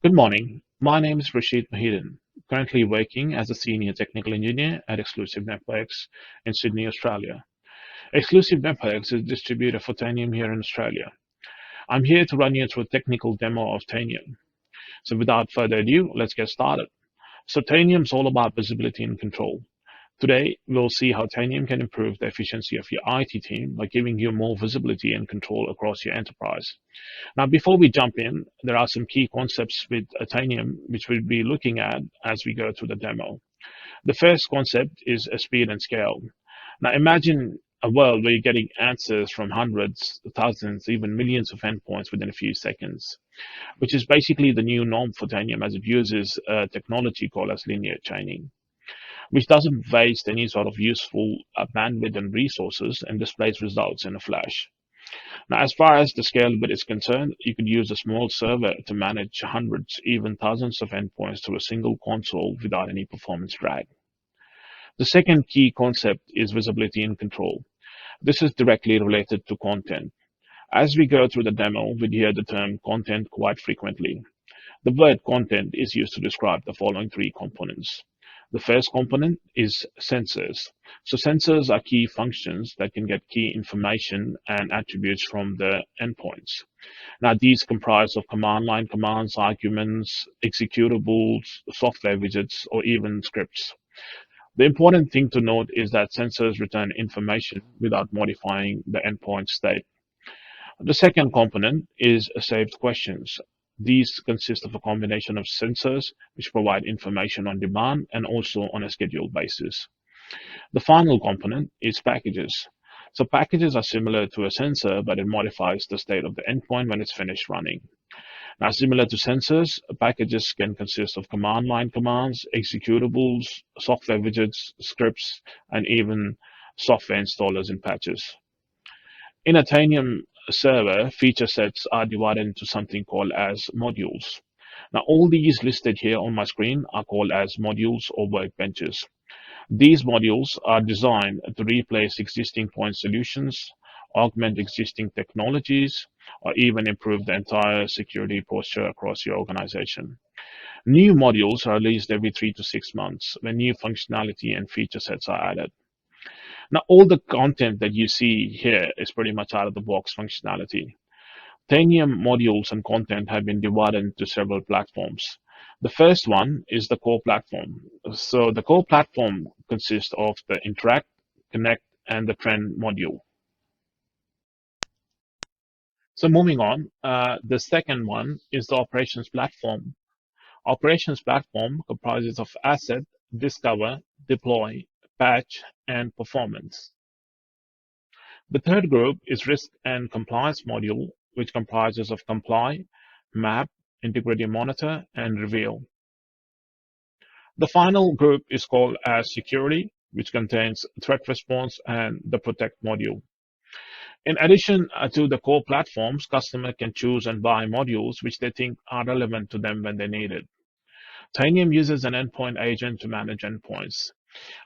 Good morning. My name is Rashid Mahidin, currently working as a senior technical engineer at Exclusive Networks in Sydney, Australia. Exclusive Networks is a distributor for Tanium here in Australia. I'm here to run you through a technical demo of Tanium. So without further ado, let's get started. So Tanium is all about visibility and control. Today, we'll see how Tanium can improve the efficiency of your IT team by giving you more visibility and control across your enterprise. Now, before we jump in, there are some key concepts with Titanium which we'll be looking at as we go through the demo. The first concept is speed and scale. Now, imagine a world where you're getting answers from hundreds, thousands, even millions of endpoints within a few seconds, which is basically the new norm for Titanium as it uses a technology called as linear chaining, which doesn't waste any sort of useful bandwidth and resources and displays results in a flash. Now, as far as the scalability is concerned, you could use a small server to manage hundreds, even thousands of endpoints through a single console without any performance drag. The second key concept is visibility and control. This is directly related to content. As we go through the demo, we hear the term content quite frequently. The word content is used to describe the following three components. The first component is sensors. So sensors are key functions that can get key information and attributes from the endpoints. Now, these comprise of command line commands, arguments, executables, software widgets, or even scripts. The important thing to note is that sensors return information without modifying the endpoint state. The second component is saved questions. These consist of a combination of sensors which provide information on demand and also on a scheduled basis. The final component is packages. So packages are similar to a sensor, but it modifies the state of the endpoint when it's finished running. Now, similar to sensors, packages can consist of command line commands, executables, software widgets, scripts, and even software installers and patches. In a Tanium server, feature sets are divided into something called as modules. Now, all these listed here on my screen are called as modules or workbenches. These modules are designed to replace existing point solutions, augment existing technologies, or even improve the entire security posture across your organization. New modules are released every 3 to 6 months when new functionality and feature sets are added. Now, all the content that you see here is pretty much out of the box functionality. Tanium modules and content have been divided into several platforms. The first one is the core platform. So the core platform consists of the interact, connect, and the trend module. So moving on, the second one is the operations platform. Operations platform comprises of asset, discover, deploy, patch, and performance. The third group is risk and compliance module, which comprises of comply, map, integrity monitor, and reveal. The final group is called as security, which contains threat response and the protect module. In addition to the core platforms, customer can choose and buy modules which they think are relevant to them when they need it. Tanium uses an endpoint agent to manage endpoints.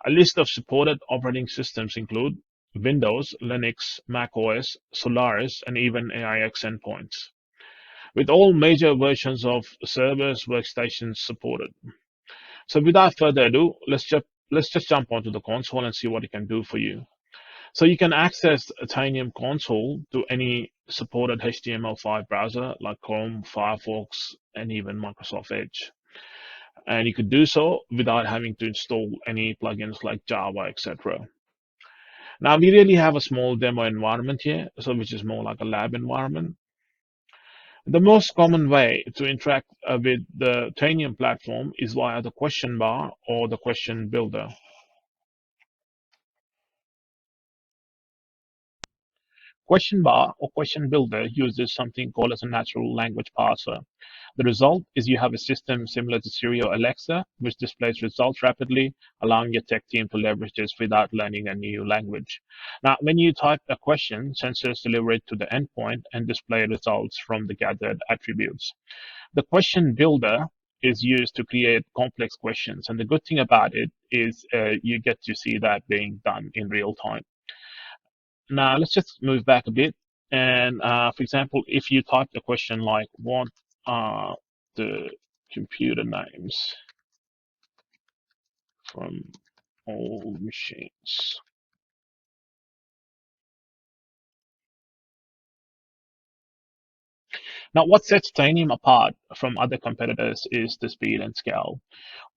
A list of supported operating systems include Windows, Linux, Mac OS, Solaris, and even AIX endpoints, with all major versions of servers, workstations supported. So without further ado, let's just jump onto the console and see what it can do for you. So you can access a Tanium console to any supported HTML5 browser like Chrome, Firefox, and even Microsoft Edge. And you could do so without having to install any plugins like Java, etc. Now we really have a small demo environment here, so which is more like a lab environment. The most common way to interact with the Tanium platform is via the question bar or the question builder. Question bar or question builder uses something called as a natural language parser. The result is you have a system similar to Siri or Alexa, which displays results rapidly, allowing your tech team to leverage this without learning a new language. Now, when you type a question, sensors deliver it to the endpoint and display results from the gathered attributes. The question builder is used to create complex questions, and the good thing about it is you get to see that being done in real time. Now, let's just move back a bit. And for example, if you type a question like, what are the computer names from all machines. Now, what sets Tanium apart from other competitors is the speed and scale.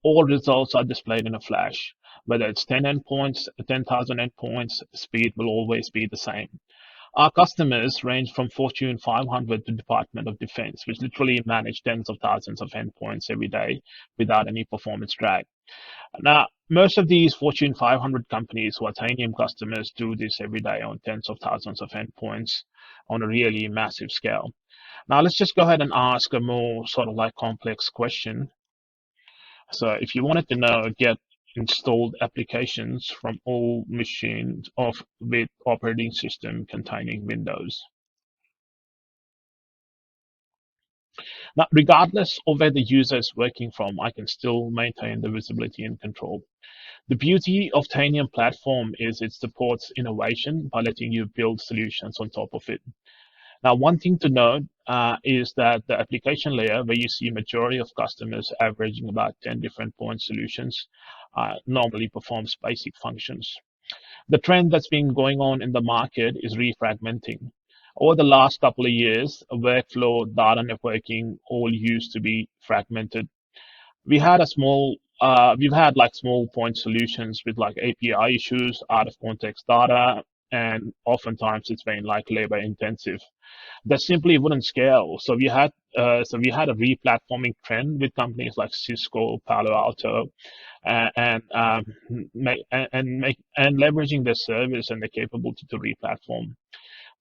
All results are displayed in a flash. Whether it's 10 endpoints, 10,000 endpoints, speed will always be the same. Our customers range from Fortune 500 to Department of Defense, which literally manage tens of thousands of endpoints every day without any performance drag. Now, most of these Fortune 500 companies who are Tanium customers do this every day on tens of thousands of endpoints on a really massive scale. Now, let's just go ahead and ask a more sort of like complex question. So if you wanted to know, get installed applications from all machines of with operating system containing Windows. Now, regardless of where the user is working from, I can still maintain the visibility and control. The beauty of Tanium platform is it supports innovation by letting you build solutions on top of it. Now, one thing to note is that the application layer, where you see majority of customers averaging about 10 different point solutions, normally performs basic functions. The trend that's been going on in the market is refragmenting. Over the last couple of years, workflow, data networking all used to be fragmented. We've had like small point solutions with like API issues, out of context data, and oftentimes it's been like labor intensive that simply wouldn't scale. So we had a replatforming trend with companies like Cisco, Palo Alto, and leveraging their service and the capability to replatform.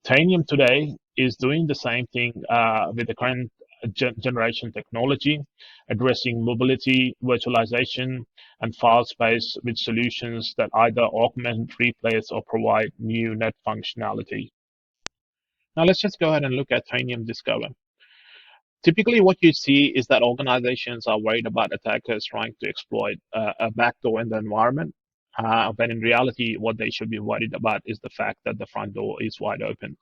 Tanium today is doing the same thing with the current generation technology, addressing mobility, virtualization, and file space with solutions that either augment, replace, or provide new net functionality. Now let's just go ahead and look at Tanium Discover. Typically, what you see is that organizations are worried about attackers trying to exploit a backdoor in the environment, but in reality, what they should be worried about is the fact that the front door is wide open.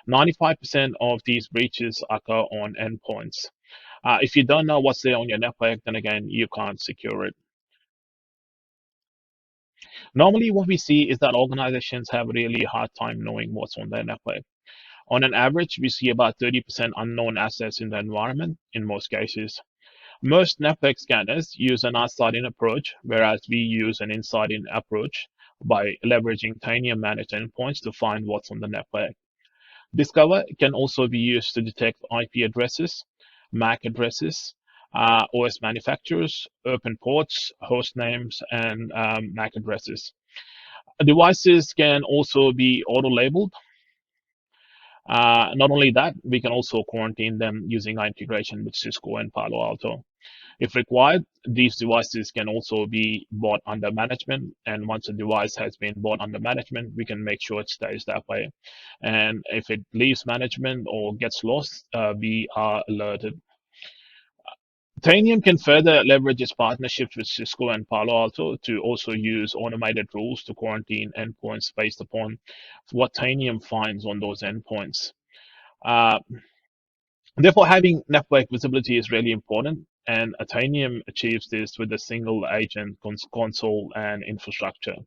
95% of these breaches occur on endpoints. If you don't know what's there on your network, then again, you can't secure it. Normally, what we see is that organizations have a really hard time knowing what's on their network. On an average, we see about 30% unknown assets in the environment in most cases. Most network scanners use an outside-in approach, whereas we use an inside-in approach by leveraging Tanium managed endpoints to find what's on the network. Discover can also be used to detect IP addresses, MAC addresses, OS manufacturers, open ports, host names, and MAC addresses. Devices can also be auto-labeled. Not only that, we can also quarantine them using our integration with Cisco and Palo Alto. If required, these devices can also be bought under management. And once a device has been bought under management, we can make sure it stays that way. And if it leaves management or gets lost, we are alerted. Tanium can further leverage its partnerships with Cisco and Palo Alto to also use automated rules to quarantine endpoints based upon what Tanium finds on those endpoints. Uh, Therefore, having network visibility is really important, and Tanium achieves this with a single agent console and infrastructure.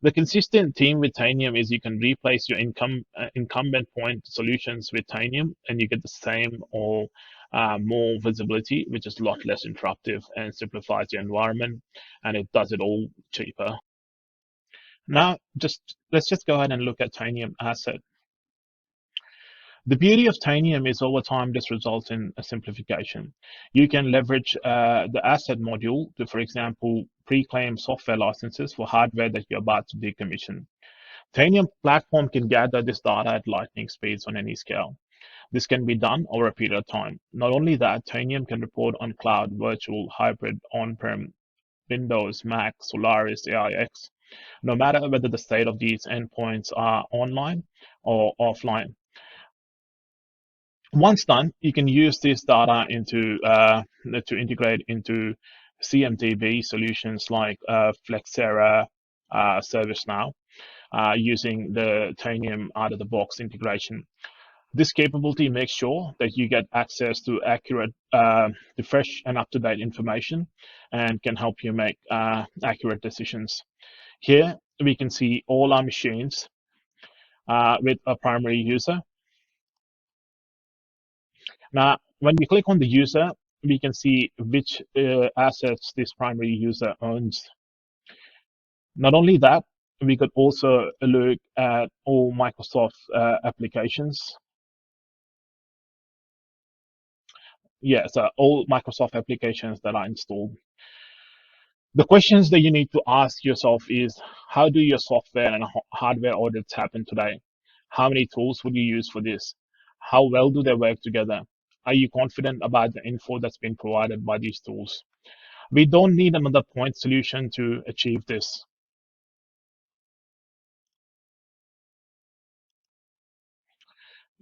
The consistent theme with Tanium is you can replace your incumbent point solutions with Tanium, and you get the same or more visibility, which is a lot less interruptive and simplifies your environment, and it does it all cheaper. Now, let's just go ahead and look at Tanium Asset. The beauty of Tanium is over time this results in a simplification. You can leverage the asset module to, for example, pre-claim software licenses for hardware that you're about to decommission. Tanium platform can gather this data at lightning speeds on any scale. This can be done over a period of time. Not only that, Tanium can report on cloud, virtual, hybrid, on-prem, Windows, Mac, Solaris, AIX, no matter whether the state of these endpoints are online or offline. Once done, you can use this data to integrate into CMDB solutions like Flexera, ServiceNow, using the Tanium out-of-the-box integration. This capability makes sure that you get access to to fresh and up-to-date information, and can help you make accurate decisions. Here we can see all our machines with a primary user. Now, when we click on the user, we can see which assets this primary user owns. Not only that, we could also look at all Microsoft applications. Yeah, so all Microsoft applications that are installed. The questions that you need to ask yourself is, how do your software and hardware audits happen today? How many tools would you use for this? How well do they work together? Are you confident about the info that's been provided by these tools? We don't need another point solution to achieve this.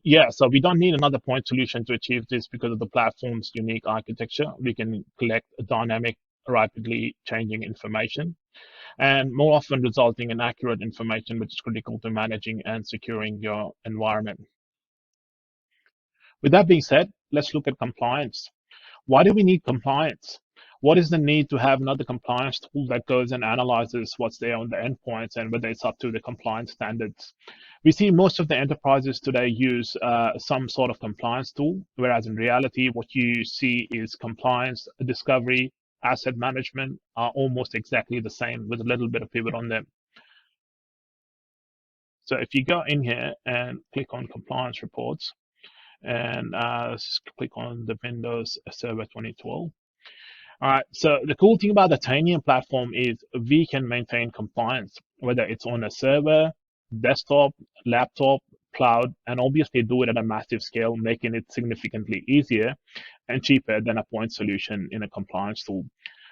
Yeah, so we don't need another point solution to achieve this because of the platform's unique architecture. We can collect dynamic, rapidly changing information, and more often resulting in accurate information, which is critical to managing and securing your environment. With that being said, let's look at compliance. Why do we need compliance? What is the need to have another compliance tool that goes and analyzes what's there on the endpoints and whether it's up to the compliance standards? We see most of the enterprises today use some sort of compliance tool, whereas in reality, what you see is compliance, discovery, asset management are almost exactly the same with a little bit of pivot on them. So if you go in here and click on compliance reports and click on the Windows Server 2012. All right, so the cool thing about the Tanium platform is we can maintain compliance, whether it's on a server, desktop, laptop, cloud, and obviously do it at a massive scale, making it significantly easier and cheaper than a point solution in a compliance tool.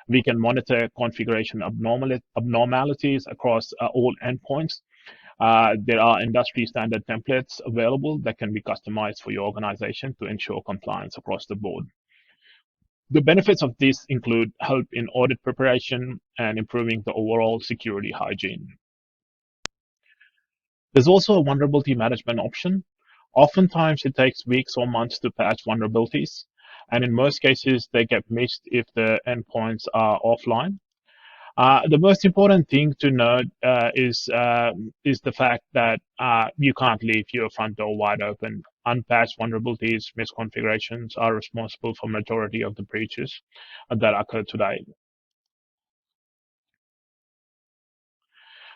We can monitor configuration abnormalities across all endpoints. There are industry standard templates available that can be customized for your organization to ensure compliance across the board. The benefits of this include help in audit preparation and improving the overall security hygiene. There's also a vulnerability management option. Oftentimes, it takes weeks or months to patch vulnerabilities, and in most cases, they get missed if the endpoints are offline. The most important thing to note is the fact that you can't leave your front door wide open. Unpatched vulnerabilities, misconfigurations are responsible for majority of the breaches that occur today.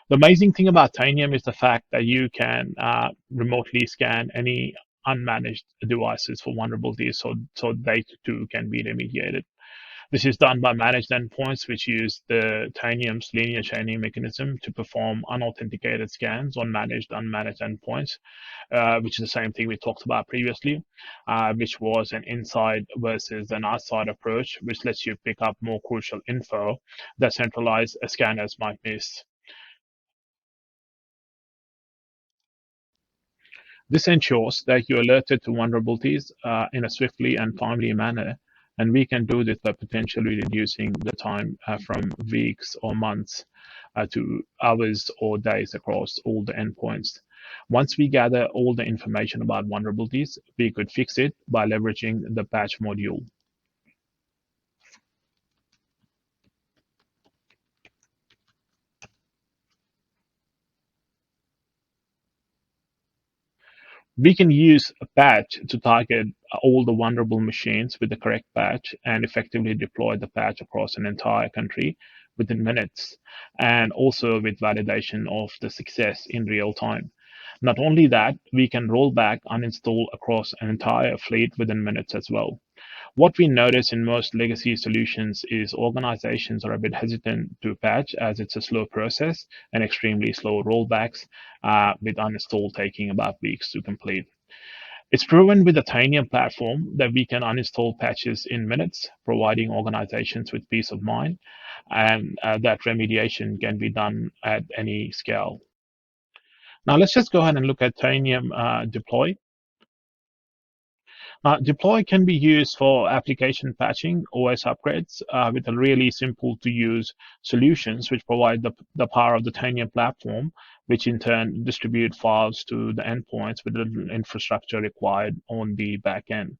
The amazing thing about Tanium is the fact that you can remotely scan any unmanaged devices for vulnerabilities, so they too can be remediated. This is done by managed endpoints, which use the Tanium's linear chaining mechanism to perform unauthenticated scans on unmanaged endpoints, which is the same thing we talked about previously, which was an inside versus an outside approach, which lets you pick up more crucial info that centralized scanners might miss. This ensures that you're alerted to vulnerabilities in a swiftly and timely manner, and we can do this by potentially reducing the time from weeks or months to hours or days across all the endpoints. Once we gather all the information about vulnerabilities, we could fix it by leveraging the patch module. We can use a patch to target all the vulnerable machines with the correct patch and effectively deploy the patch across an entire country within minutes, and also with validation of the success in real time. Not only that, we can roll back uninstall across an entire fleet within minutes as well. What we notice in most legacy solutions is organizations are a bit hesitant to patch as it's a slow process and extremely slow rollbacks, with uninstall taking about weeks to complete. It's proven with the Tanium platform that we can uninstall patches in minutes, providing organizations with peace of mind, and that remediation can be done at any scale. Now let's just go ahead and look at Tanium Deploy. Deploy can be used for application patching, OS upgrades, with a really simple to use solutions which provide the power of the Tanium platform which in turn distribute files to the endpoints with the infrastructure required on the back end.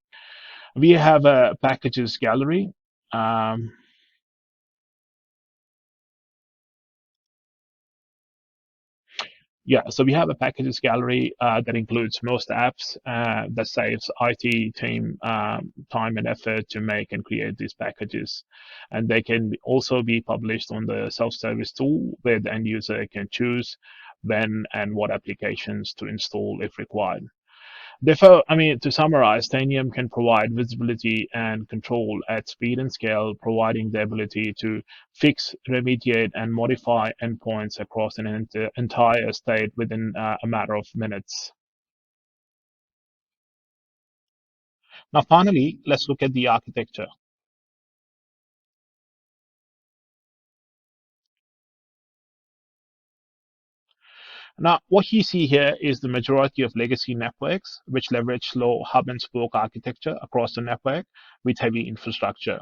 We have a packages gallery. Um, Yeah, so we have a packages gallery that includes most apps that saves IT team time and effort to make and create these packages. And they can also be published on the self-service tool where the end user can choose when and what applications to install if required. Therefore, I mean, to summarize, Tanium can provide visibility and control at speed and scale, providing the ability to fix, remediate, and modify endpoints across an entire state within a matter of minutes. Now, finally, let's look at the architecture. Now, what you see here is the majority of legacy networks, which leverage slow hub and spoke architecture across the network with heavy infrastructure.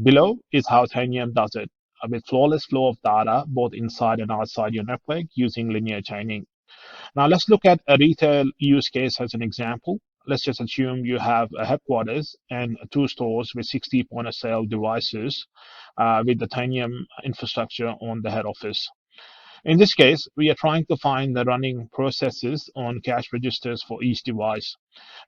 Below is how Tanium does it, with flawless flow of data both inside and outside your network using linear chaining. Now let's look at a retail use case as an example. Let's just assume you have a headquarters and two stores with 60 point of sale devices with the Tanium infrastructure on the head office. In this case, we are trying to find the running processes on cash registers for each device.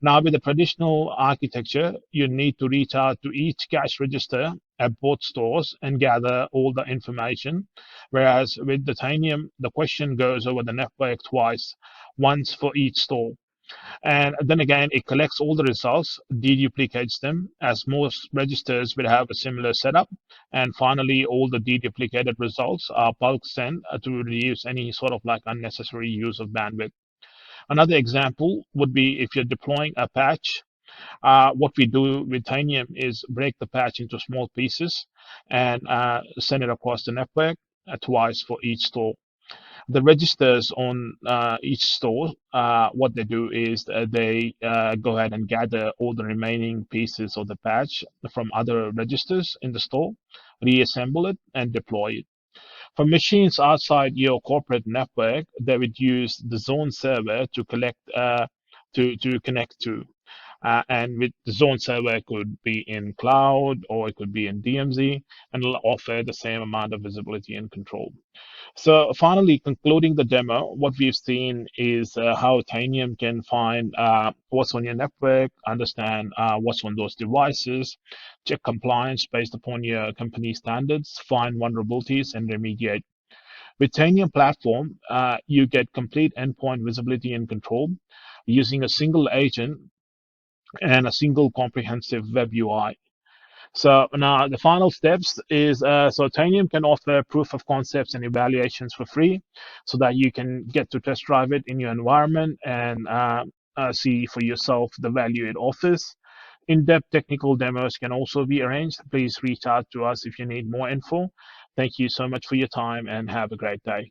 Now, with the traditional architecture, you need to reach out to each cash register at both stores and gather all the information. Whereas with the Tanium, the question goes over the network twice, once for each store. And then again, it collects all the results, deduplicates them, as most registers will have a similar setup. And finally, all the deduplicated results are bulk sent to reduce any sort of like unnecessary use of bandwidth. Another example would be if you're deploying a patch. What we do with Tanium is break the patch into small pieces and send it across the network twice for each store. The registers on each store, what they do is they go ahead and gather all the remaining pieces of the patch from other registers in the store, reassemble it, and deploy it. For machines outside your corporate network, they would use the zone server to collect to connect to. And with the zone server, it could be in cloud or it could be in DMZ, and it'll offer the same amount of visibility and control. So finally, concluding the demo, what we've seen is how Tanium can find what's on your network, understand what's on those devices, check compliance based upon your company standards, find vulnerabilities, and remediate. With Tanium platform, you get complete endpoint visibility and control using a single agent and a single comprehensive web UI. So now the final steps is so Tanium can offer proof of concepts and evaluations for free so that you can get to test drive it in your environment and see for yourself the value it offers. In-depth technical demos can also be arranged. Please reach out to us if you need more info. Thank you so much for your time and have a great day.